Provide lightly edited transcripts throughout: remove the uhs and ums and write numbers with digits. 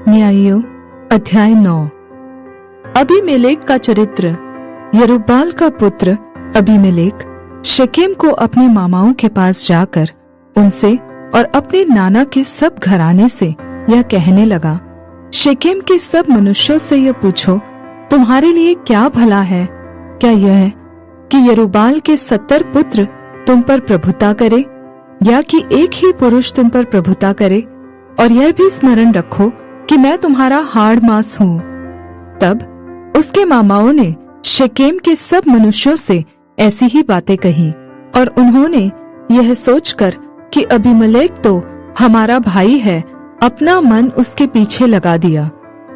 न्यायियों अध्याय 9। अबीमेलेक का चरित्र। यरूब्बाल का पुत्र अबीमेलेक शेकेम को अपने मामाओं के पास जाकर उनसे और अपने नाना के सब घराने से यह कहने लगा, शेकेम के सब मनुष्यों से यह पूछो, तुम्हारे लिए क्या भला है? क्या यह है कि यरूब्बाल के 70 पुत्र तुम पर प्रभुता करे, या कि एक ही पुरुष तुम पर प्रभुता करे? और यह भी स्मरण रखो कि मैं तुम्हारा हाड़ मांस हूँ। तब उसके मामाओं ने शेकेम के सब मनुष्यों से ऐसी ही बातें कही, और उन्होंने यह सोचकर कि अबीमेलेक तो हमारा भाई है, अपना मन उसके पीछे लगा दिया।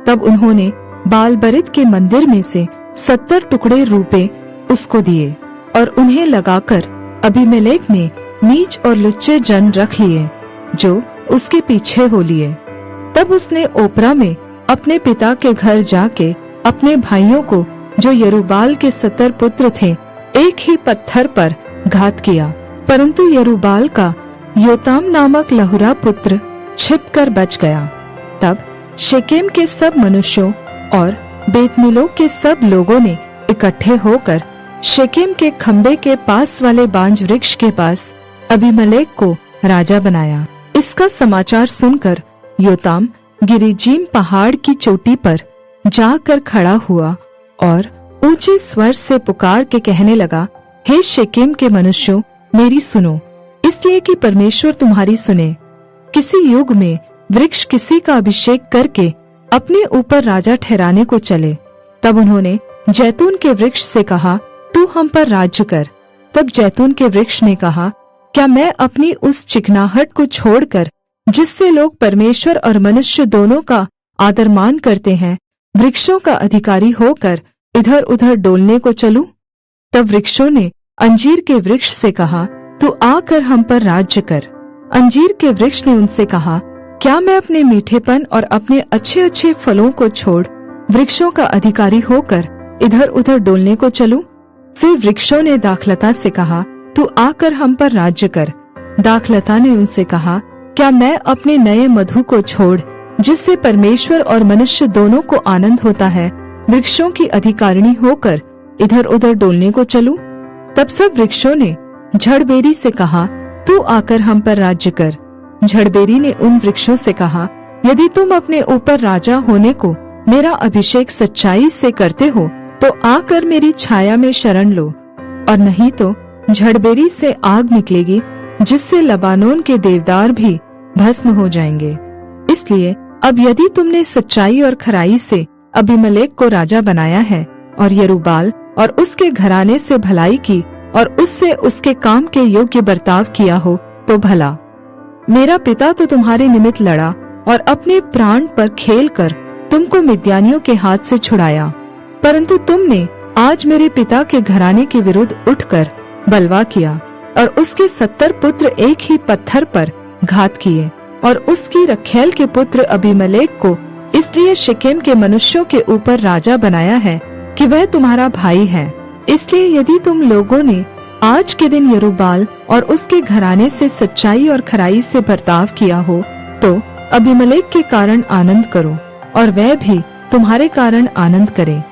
तब उन्होंने बाल-बरीत के मंदिर में से 70 टुकड़े रूपे उसको दिए, और उन्हें लगाकर अबीमेलेक ने नीच और लुच्चे जन रख लिए, जो उसके पीछे हो लिए। तब उसने ओप्रा में अपने पिता के घर जाके अपने भाइयों को, जो यरूब्बाल के 70 पुत्र थे, एक ही पत्थर पर घात किया। परंतु यरूब्बाल का योताम नामक लहुरा पुत्र छिपकर बच गया। तब शेकेम के सब मनुष्यों और बेतमिलो के सब लोगों ने इकट्ठे होकर शेकेम के खम्बे के पास वाले बांज वृक्ष के पास अबीमेलेक को राजा बनाया। इसका समाचार सुनकर योताम गिरिजीम पहाड़ की चोटी पर जाकर खड़ा हुआ और ऊंचे स्वर से पुकार के कहने लगा, हे शेकेम के मनुष्यों, मेरी सुनो, इसलिए कि परमेश्वर तुम्हारी सुने। किसी युग में वृक्ष किसी का अभिषेक करके अपने ऊपर राजा ठहराने को चले। तब उन्होंने जैतून के वृक्ष से कहा, तू हम पर राज्य कर। तब जैतून के वृक्ष ने कहा, क्या मैं अपनी उस चिकनाहट को छोड़कर, जिससे लोग परमेश्वर और मनुष्य दोनों का आदर मान करते हैं, वृक्षों का अधिकारी होकर इधर उधर डोलने को चलूं? तब वृक्षों ने अंजीर के वृक्ष से कहा, तू आकर हम पर राज्य कर। अंजीर के वृक्ष ने उनसे कहा, क्या मैं अपने मीठेपन और अपने अच्छे अच्छे फलों को छोड़ वृक्षों का अधिकारी होकर इधर उधर डोलने को चलूं? फिर वृक्षों ने दाखलता से कहा, तू आकर हम पर राज्य कर। दाखलता ने उनसे कहा, क्या मैं अपने नए मधु को छोड़, जिससे परमेश्वर और मनुष्य दोनों को आनंद होता है, वृक्षों की अधिकारिणी होकर इधर उधर डोलने को चलूं? तब सब वृक्षों ने झड़बेरी से कहा, तू आकर हम पर राज्य कर। झड़बेरी ने उन वृक्षों से कहा, यदि तुम अपने ऊपर राजा होने को मेरा अभिषेक सच्चाई से करते हो, तो आकर मेरी छाया में शरण लो, और नहीं तो झड़बेरी से आग निकलेगी, जिससे लबानोन के देवदार भी भस्म हो जाएंगे। इसलिए अब यदि तुमने सच्चाई और खराई से अबीमेलेक को राजा बनाया है, और यरूब्बाल और उसके घराने से भलाई की, और उससे उसके काम के योग्य बर्ताव किया हो, तो भला। मेरा पिता तो तुम्हारे निमित्त लड़ा और अपने प्राण पर खेल कर तुमको मिद्यानियों के हाथ से छुड़ाया, परंतु तुमने आज मेरे पिता के घराने के विरुद्ध उठकर बलवा किया, और उसके 70 पुत्र एक ही पत्थर पर घात किए, और उसकी रखैल के पुत्र अबीमेलेक को इसलिए शेकेम के मनुष्यों के ऊपर राजा बनाया है कि वह तुम्हारा भाई है। इसलिए यदि तुम लोगों ने आज के दिन यरूब्बाल और उसके घराने से सच्चाई और खराई से बर्ताव किया हो, तो अबीमेलेक के कारण आनंद करो, और वह भी तुम्हारे कारण आनंद करे।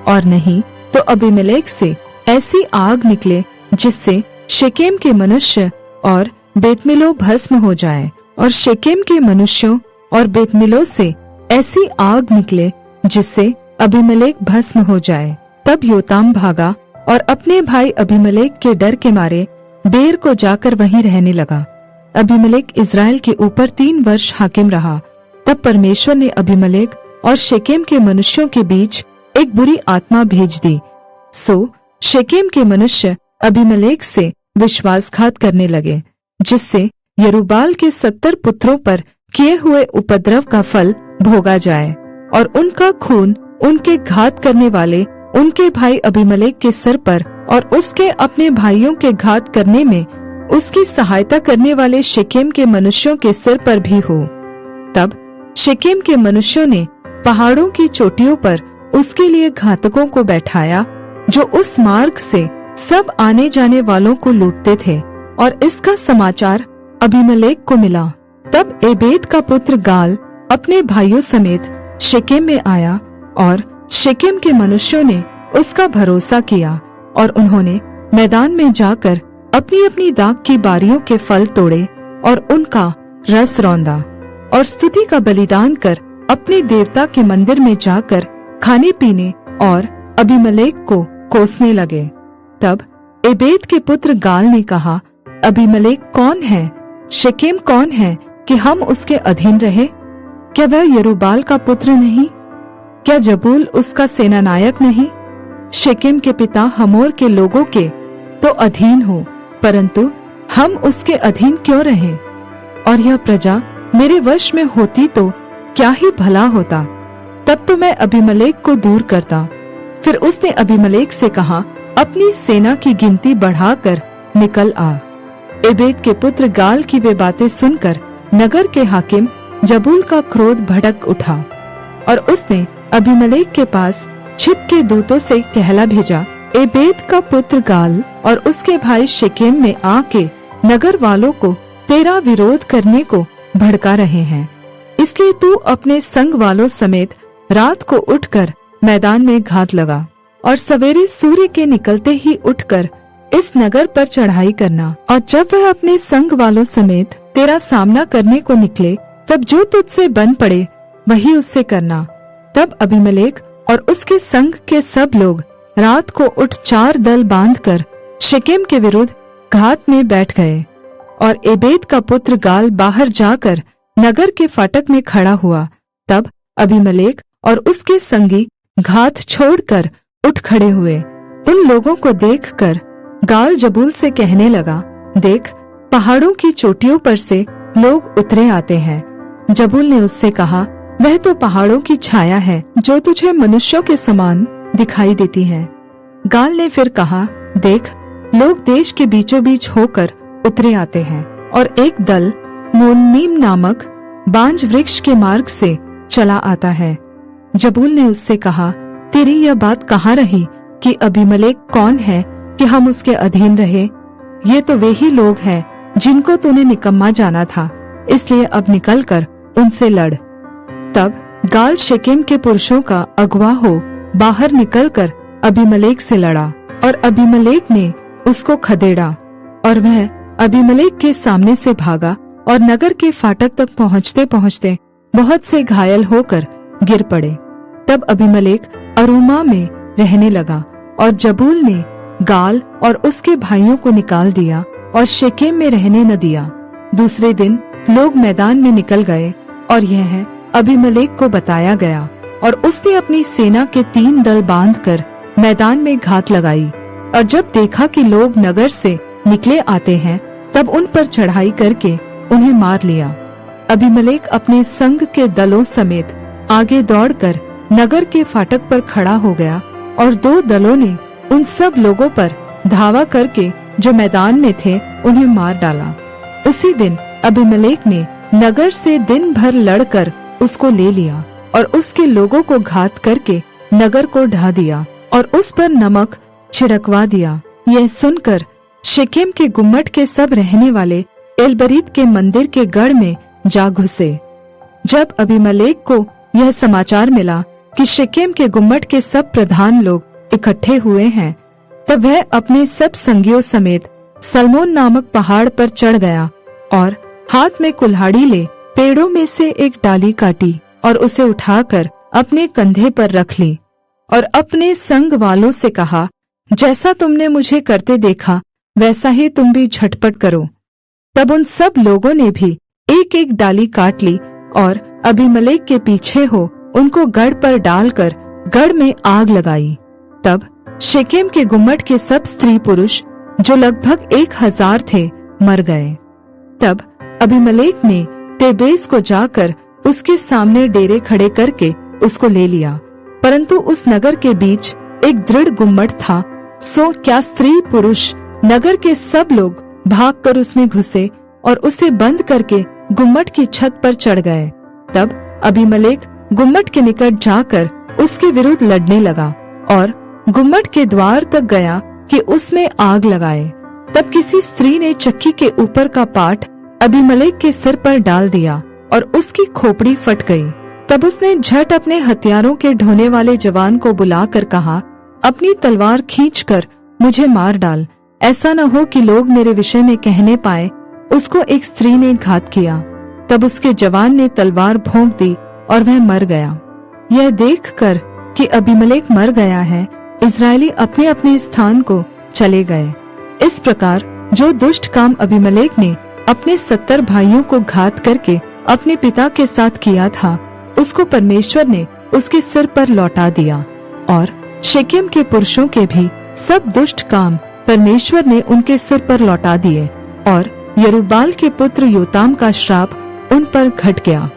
और नहीं तो अबीमेलेक से ऐसी आग निकले, जिससे शेकेम के मनुष्य और बेतमिलो भस्म हो जाए, और शेकेम के मनुष्यों और बेतमिलो से ऐसी आग निकले, जिससे अबीमेलेक भस्म हो जाए। तब योताम भागा और अपने भाई अबीमेलेक के डर के मारे बेर को जाकर वहीं रहने लगा। अबीमेलेक इज़राइल के ऊपर 3 वर्ष हाकिम रहा। तब परमेश्वर ने अबीमेलेक और शेकेम के मनुष्यों के बीच एक बुरी आत्मा भेज दी, सो शेकेम के मनुष्य अबीमेलेक से विश्वासघात करने लगे, जिससे यरूब्बाल के 70 पुत्रों पर किए हुए उपद्रव का फल भोगा जाए, और उनका खून उनके घात करने वाले उनके भाई अबीमेलेक के सिर पर, और उसके अपने भाइयों के घात करने में उसकी सहायता करने वाले शेकेम के मनुष्यों के सिर पर भी हो। तब शेकेम के मनुष्यों ने पहाड़ों की चोटियों पर उसके लिए घातकों को बैठाया, जो उस मार्ग से सब आने जाने वालों को लूटते थे, और इसका समाचार अबीमेलेक को मिला। तब एबेद का पुत्र गाल अपने भाइयों समेत शेकेम में आया और शेकेम के मनुष्यों ने उसका भरोसा किया और उन्होंने मैदान में जाकर अपनी अपनी दाख की बारियों के फल तोड़े और उनका रस रौंदा और स्तुति का बलिदान कर अपने देवता के मंदिर में जाकर खाने पीने और अबीमेलेक को कोसने लगे। तब एबेद के पुत्र गाल ने कहा, अबीमेलेक कौन है? शेकेम कौन है कि हम उसके अधीन रहे? क्या वह यरूबाल का पुत्र नहीं? क्या जबूल उसका सेनानायक नहीं? शेकेम के पिता हमोर के लोगों के तो अधीन हो, परंतु हम उसके अधीन क्यों रहे? और यह प्रजा मेरे वश में होती तो क्या ही भला होता। तब तो मैं अबीमेलेक को दूर करता। फिर उसने अबीमेलेक से कहा, अपनी सेना की गिनती बढ़ाकर निकल आ। एबेद के पुत्र गाल की वे बातें सुनकर नगर के हाकिम जबूल का क्रोध भड़क उठा और उसने अबीमेलेक के पास छिप के दूतों से कहला भेजा, एबेद का पुत्र गाल और उसके भाई शेकेम में आके नगर वालों को तेरा विरोध करने को भड़का रहे हैं। इसलिए तू अपने संग वालों समेत रात को उठकर मैदान में घात लगा और सवेरे सूर्य के निकलते ही उठकर इस नगर पर चढ़ाई करना। और जब वह अपने संग वालों समेत तेरा सामना करने को निकले, तब जो तुझसे बन पड़े वही उससे करना। तब अबीमेलेक और उसके संग के सब लोग रात को उठ 4 दल बांधकर शेकेम के विरुद्ध घात में बैठ गए। और एबेद का पुत्र गाल बाहर जाकर नगर के फाटक में खड़ा हुआ। तब अबीमेलेक और उसके संगी घात छोड़कर उठ खड़े हुए। उन लोगों को देखकर गाल जबूल से कहने लगा, देख, पहाड़ों की चोटियों पर से लोग उतरे आते हैं। जबूल ने उससे कहा, वह तो पहाड़ों की छाया है जो तुझे मनुष्यों के समान दिखाई देती है। गाल ने फिर कहा, देख, लोग देश के बीचों बीच होकर उतरे आते हैं और एक दल मोनीम नामक बांज वृक्ष के मार्ग से चला आता है। जबूल ने उससे कहा, तेरी यह बात कहाँ रही कि अबीमेलेक कौन है कि हम उसके अधीन रहे? ये तो वे ही लोग हैं जिनको तूने निकम्मा जाना था, इसलिए अब निकलकर उनसे लड़। तब गाल शेकेम के पुरुषों का अगुवा हो बाहर निकलकर अबीमेलेक से लड़ा और अबीमेलेक ने उसको खदेड़ा और वह अबीमेलेक के सामने से भागा और नगर के फाटक तक पहुँचते पहुँचते बहुत से घायल होकर गिर पड़े। तब अबीमेलेक अरूमा में रहने लगा और जबूल ने गाल और उसके भाइयों को निकाल दिया और शेकेम में रहने न दिया। दूसरे दिन लोग मैदान में निकल गए और यह अबीमेलेक को बताया गया और उसने अपनी सेना के 3 दल बांधकर मैदान में घात लगाई। और जब देखा कि लोग नगर से निकले आते हैं, तब उन पर चढ़ाई करके उन्हें मार लिया। अबीमेलेक अपने संग के दलों समेत आगे दौड़कर नगर के फाटक पर खड़ा हो गया और 2 दलों ने उन सब लोगों पर धावा करके जो मैदान में थे उन्हें मार डाला। उसी दिन अबीमेलेक ने नगर से दिन भर लड़कर उसको ले लिया और उसके लोगों को घात करके नगर को ढा दिया और उस पर नमक छिड़कवा दिया। यह सुनकर शेकेम के गुम्मट के सब रहने वाले एलबरीत के मंदिर के गढ़ में जा घुसे। जब अबीमेलेक को यह समाचार मिला कि शेकेम के गुम्मट के सब प्रधान लोग इकट्ठे हुए हैं, तब वह अपने सब संगियों समेत सल्मोन नामक पहाड़ पर चढ़ गया और हाथ में कुल्हाड़ी ले पेड़ों में से एक डाली काटी और उसे उठाकर अपने कंधे पर रख ली और अपने संग वालों से कहा, जैसा तुमने मुझे करते देखा वैसा ही तुम भी झटपट करो। तब उन सब लोगों ने भी एक एक डाली काट ली और अबीमेलेक के पीछे हो उनको गढ़ पर डालकर गढ़ में आग लगाई। तब शेकेम के गुम्मट के सब स्त्री पुरुष जो लगभग 1000 थे मर गए। तब अबीमेलेक ने तेबेस को जाकर उसके सामने डेरे खड़े करके उसको ले लिया, परंतु उस नगर के बीच एक दृढ़ गुम्मट था, सो क्या स्त्री पुरुष नगर के सब लोग भागकर उसमें घुसे और उसे बंद करके गुम्मट की छत पर चढ़ गए। तब अबीमेलेक गुम्मट के निकट जाकर उसके विरुद्ध लड़ने लगा और गुम्मट के द्वार तक गया कि उसमें आग लगाए। तब किसी स्त्री ने चक्की के ऊपर का पाट अबीमेलेक के सिर पर डाल दिया और उसकी खोपड़ी फट गई। तब उसने झट अपने हथियारों के ढोने वाले जवान को बुलाकर कहा, अपनी तलवार खींचकर मुझे मार डाल, ऐसा न हो कि लोग मेरे विषय में कहने पाए, उसको एक स्त्री ने घात किया। तब उसके जवान ने तलवार भोंक दी और वह मर गया। यह देखकर कि अबीमेलेक मर गया है, इस्राएली अपने अपने स्थान को चले गए। इस प्रकार जो दुष्ट काम अबीमेलेक ने अपने 70 भाइयों को घात करके अपने पिता के साथ किया था, उसको परमेश्वर ने उसके सिर पर लौटा दिया। और शेकेम के पुरुषों के भी सब दुष्ट काम परमेश्वर ने उनके सिर पर लौटा दिए, और यरूब्बाल के पुत्र योताम का श्राप उन पर घट गया।